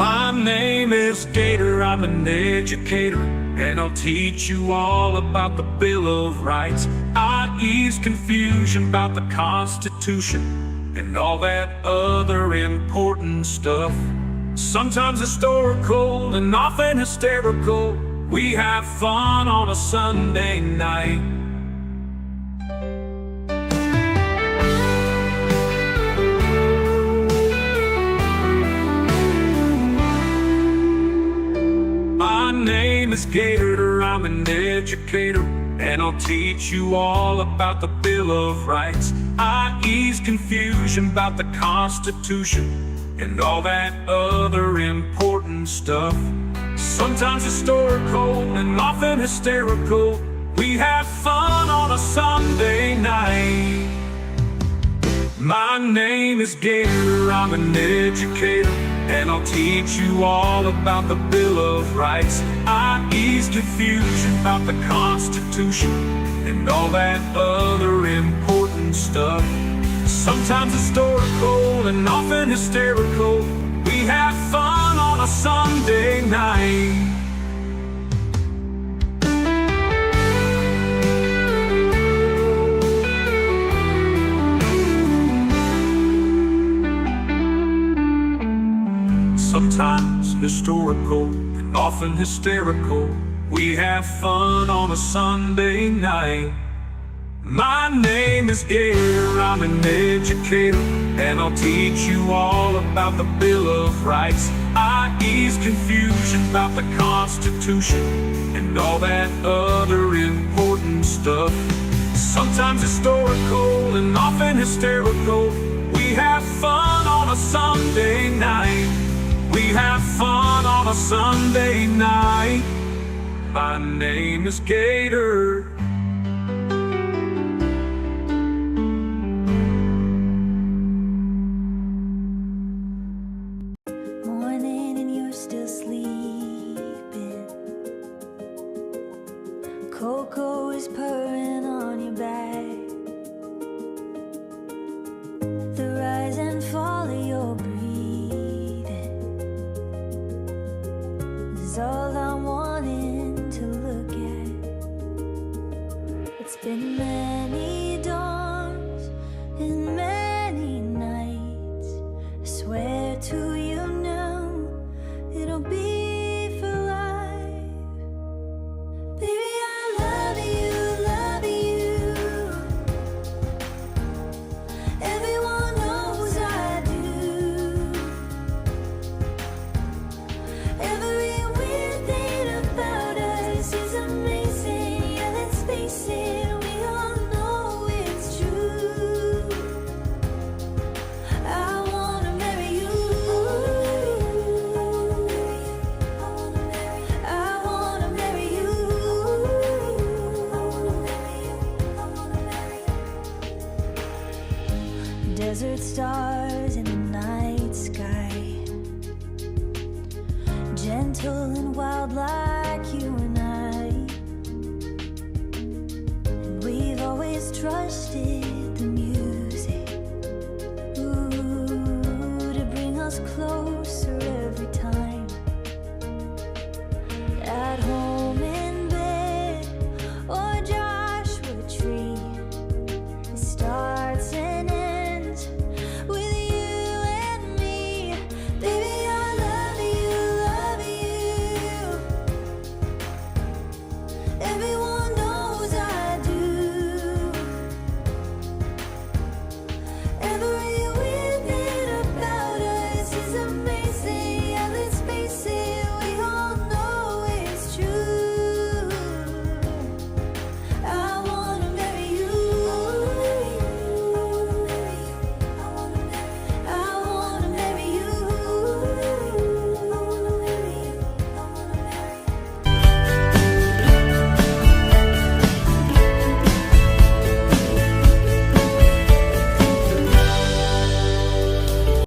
My name is Gator, I'm an educator, and I'll teach you all about the Bill of Rights. I ease confusion about the Constitution and all that other important stuff. Sometimes historical and often hysterical. We have fun on a Sunday night. My name is Gator, I'm an educator, and I'll teach you all about the Bill of Rights. I ease confusion about the Constitution and all that other important stuff. Sometimes historical and often hysterical. We have fun on a Sunday night. My name is Gator, I'm an educator, and I'll teach you all about the Bill of Rights. I ease confusion about the Constitution and all that other important stuff. Sometimes historical and often hysterical. We have fun on a Sunday night. Sometimes historical and often hysterical. We have fun on a Sunday night. My name is Gator, I'm an educator, and I'll teach you all about the Bill of Rights. I ease confusion about the Constitution and all that other important stuff. Sometimes historical and often hysterical. We have fun on a Sunday night. We have fun on a Sunday night. My name is Gator. Morning and you're still sleeping. Cocoa is purring on your back. The rise and fall of your breathing is all I'm wanting to look at. It's been many dawns and many nights. I swear to you now, it'll be for life. Baby, I love you, love you. Everyone knows I do. Every weird thing about us is amazing. Yeah, let's face it, we all know it's true. I wanna marry you. I wanna marry you. Desert stars in the night sky, gentle and wild like you and I. And we've always trusted the music, ooh, to bring us closer every time. At home